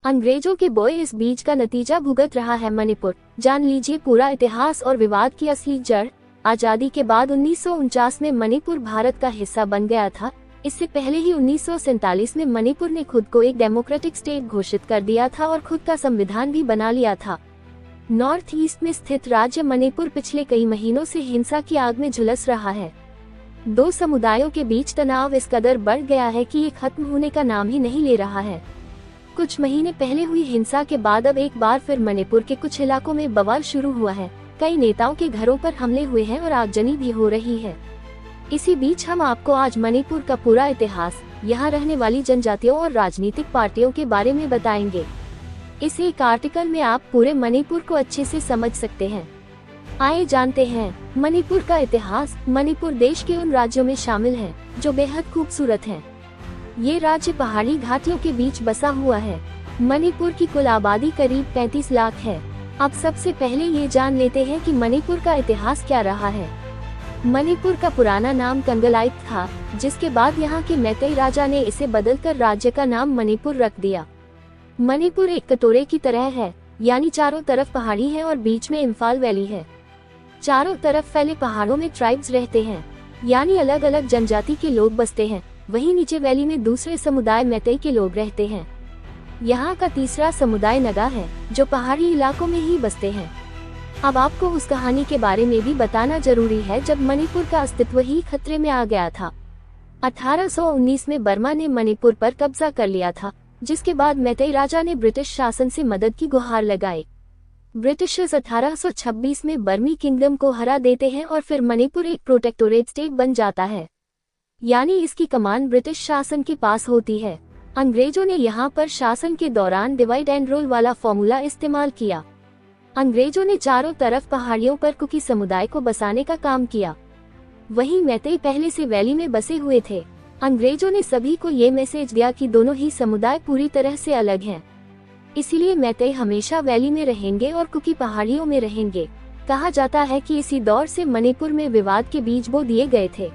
अंग्रेजों के बोए इस बीज का नतीजा भुगत रहा है मणिपुर। जान लीजिए पूरा इतिहास और विवाद की असली जड़। आजादी के बाद 1949 में मणिपुर भारत का हिस्सा बन गया था। इससे पहले ही 1947 में मणिपुर ने खुद को एक डेमोक्रेटिक स्टेट घोषित कर दिया था और खुद का संविधान भी बना लिया था। नॉर्थ ईस्ट में स्थित राज्य मणिपुर पिछले कई महीनों से हिंसा की आग में झुलस रहा है। दो समुदायों के बीच तनाव इस कदर बढ़ गया है कि ये खत्म होने का नाम ही नहीं ले रहा है। कुछ महीने पहले हुई हिंसा के बाद अब एक बार फिर मणिपुर के कुछ इलाकों में बवाल शुरू हुआ है। कई नेताओं के घरों पर हमले हुए हैं और आगजनी भी हो रही है। इसी बीच हम आपको आज मणिपुर का पूरा इतिहास, यहाँ रहने वाली जनजातियों और राजनीतिक पार्टियों के बारे में बताएंगे। इस एक आर्टिकल में आप पूरे मणिपुर को अच्छे से समझ सकते हैं। आइए जानते हैं मणिपुर का इतिहास। मणिपुर देश के उन राज्यों में शामिल है जो बेहद खूबसूरत हैं। ये राज्य पहाड़ी घाटियों के बीच बसा हुआ है। मणिपुर की कुल आबादी करीब 35 लाख है। अब सबसे पहले ये जान लेते हैं कि मणिपुर का इतिहास क्या रहा है। मणिपुर का पुराना नाम कंगलाइप था, जिसके बाद यहाँ के मैतेई राजा ने इसे बदलकर राज्य का नाम मणिपुर रख दिया। मणिपुर एक कटोरे की तरह है, यानी चारों तरफ पहाड़ी है और बीच में इम्फाल वैली है। चारों तरफ फैले पहाड़ों में ट्राइब्स रहते हैं, यानी अलग अलग जनजाति के लोग बसते हैं। वहीं नीचे वैली में दूसरे समुदाय मैतेई के लोग रहते हैं। यहाँ का तीसरा समुदाय नगा है, जो पहाड़ी इलाकों में ही बसते हैं। अब आपको उस कहानी के बारे में भी बताना जरूरी है जब मणिपुर का अस्तित्व ही खतरे में आ गया था। 1819 में बर्मा ने मणिपुर पर कब्जा कर लिया था, जिसके बाद मैतेई राजा ने ब्रिटिश शासन से मदद की गुहार लगाई। ब्रिटिशर्स 1826 में बर्मी किंगडम को हरा देते हैं और फिर मणिपुर एक प्रोटेक्टोरेट स्टेट बन जाता है, यानी इसकी कमान ब्रिटिश शासन के पास होती है। अंग्रेजों ने यहाँ पर शासन के दौरान डिवाइड एंड रूल वाला फॉर्मूला इस्तेमाल किया। अंग्रेजों ने चारों तरफ पहाड़ियों पर कुकी समुदाय को बसाने का काम किया। वहीं मैतेई पहले से वैली में बसे हुए थे। अंग्रेजों ने सभी को ये मैसेज दिया कि दोनों ही समुदाय पूरी तरह से अलग हैं। इसीलिए मैतेई हमेशा वैली में रहेंगे और कुकी पहाड़ियों में रहेंगे। कहा जाता है कि इसी दौर से मणिपुर में विवाद के बीज बो दिए गए थे।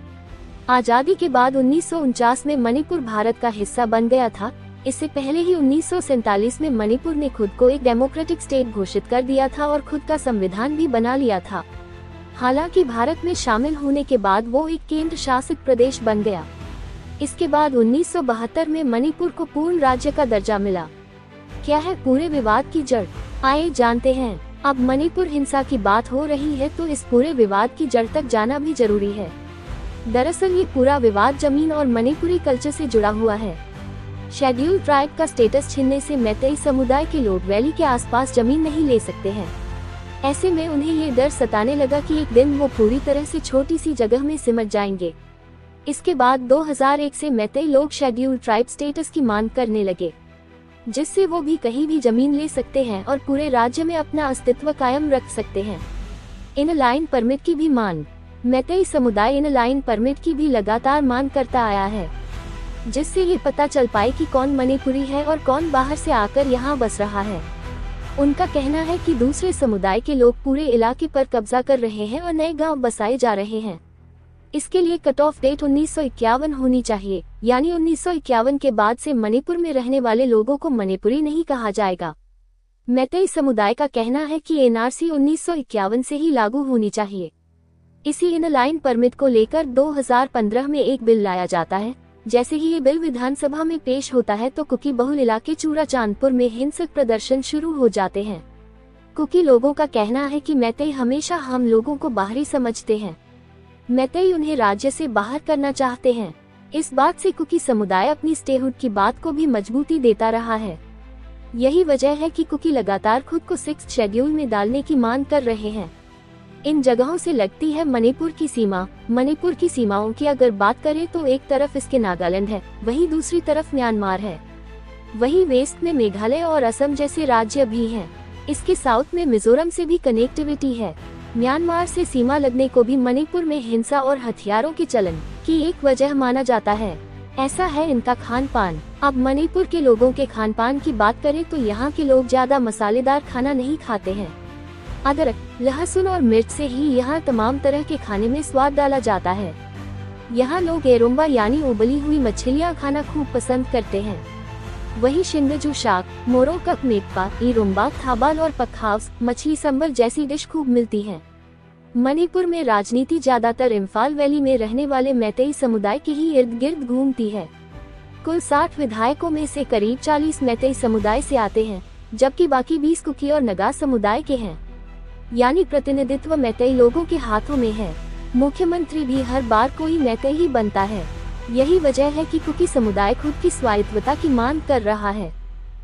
आजादी के बाद 1949 में मणिपुर भारत का हिस्सा बन गया था। इससे पहले ही 1947 में मणिपुर ने खुद को एक डेमोक्रेटिक स्टेट घोषित कर दिया था और खुद का संविधान भी बना लिया था। हालांकि भारत में शामिल होने के बाद वो एक केंद्र शासित प्रदेश बन गया। इसके बाद 1972 में मणिपुर को पूर्ण राज्य का दर्जा मिला। क्या है पूरे विवाद की जड़, आइए जानते हैं। अब मणिपुर हिंसा की बात हो रही है तो इस पूरे विवाद की जड़ तक जाना भी जरूरी है। दरअसल ये पूरा विवाद जमीन और मणिपुरी कल्चर से जुड़ा हुआ है। शेड्यूल ट्राइब का स्टेटस छीनने से मैतेई समुदाय के लोग वैली के आसपास जमीन नहीं ले सकते हैं। ऐसे में उन्हें ये डर सताने लगा कि एक दिन वो पूरी तरह से छोटी सी जगह में सिमट जाएंगे। इसके बाद 2001 से मैतेई लोग शेड्यूल ट्राइब स्टेटस की मांग करने लगे, जिससे वो भी कहीं भी जमीन ले सकते हैं और पूरे राज्य में अपना अस्तित्व कायम रख सकते हैं। इन लाइन परमिट की भी मांग, मैतेई समुदाय इन लाइन परमिट की भी लगातार मांग करता आया है, जिससे ये पता चल पाए कि कौन मणिपुरी है और कौन बाहर से आकर यहाँ बस रहा है। उनका कहना है कि दूसरे समुदाय के लोग पूरे इलाके पर कब्जा कर रहे हैं और नए गांव बसाए जा रहे हैं। इसके लिए कट ऑफ डेट 1951 होनी चाहिए, यानी 1951 के बाद से मणिपुर में रहने वाले लोगों को मणिपुरी नहीं कहा जाएगा। मैतेई समुदाय का कहना है कि एनआरसी 1951 से ही लागू होनी चाहिए। इसी इन लाइन परमिट को लेकर 2015 में एक बिल लाया जाता है। जैसे ही ये बिल विधानसभा में पेश होता है तो कुकी बहुल इलाके चूरा चांदपुर में हिंसक प्रदर्शन शुरू हो जाते हैं। कुकी लोगों का कहना है कि मैतेई हमेशा हम लोगों को बाहरी समझते हैं। मैतेई उन्हें राज्य से बाहर करना चाहते हैं। इस बात से कुकी समुदाय अपनी स्टेहुड की बात को भी मजबूती देता रहा है। यही वजह है कि कुकी लगातार खुद को 6th शेड्यूल में डालने की मांग कर रहे हैं। इन जगहों से लगती है मणिपुर की सीमा। मणिपुर की सीमाओं की अगर बात करें तो एक तरफ इसके नागालैंड है, वहीं दूसरी तरफ म्यांमार है। वहीं वेस्ट में मेघालय और असम जैसे राज्य भी हैं। इसके साउथ में मिजोरम से भी कनेक्टिविटी है। म्यांमार से सीमा लगने को भी मणिपुर में हिंसा और हथियारों के चलन की एक वजह माना जाता है। ऐसा है इनका खान पान। अब मणिपुर के लोगों के खान पान की बात करें तो यहाँ के लोग ज्यादा मसालेदार खाना नहीं खाते हैं। अदरक, लहसुन और मिर्च से ही यहाँ तमाम तरह के खाने में स्वाद डाला जाता है। यहाँ लोग एरोम्बा यानी उबली हुई मछलियाँ खाना खूब पसंद करते हैं। वहीं शिंगजू शाक, मोरोकक मेकपा, इरुम्बा, थाबाल और पखाव्स, मछली संबर जैसी डिश खूब मिलती हैं। मणिपुर में राजनीति ज्यादातर इम्फाल वैली में रहने वाले मैतेई समुदाय के ही इर्द गिर्द घूमती है। कुल 60 विधायकों में से करीब 40 मैतेई समुदाय से आते हैं, जबकि बाकी 20 कुकी और नगा समुदाय के हैं। यानी प्रतिनिधित्व मैतेई लोगों के हाथों में है। मुख्यमंत्री भी हर बार कोई मैतेई ही बनता है। यही वजह है कि कुकी समुदाय खुद की स्वायत्तता की मांग कर रहा है।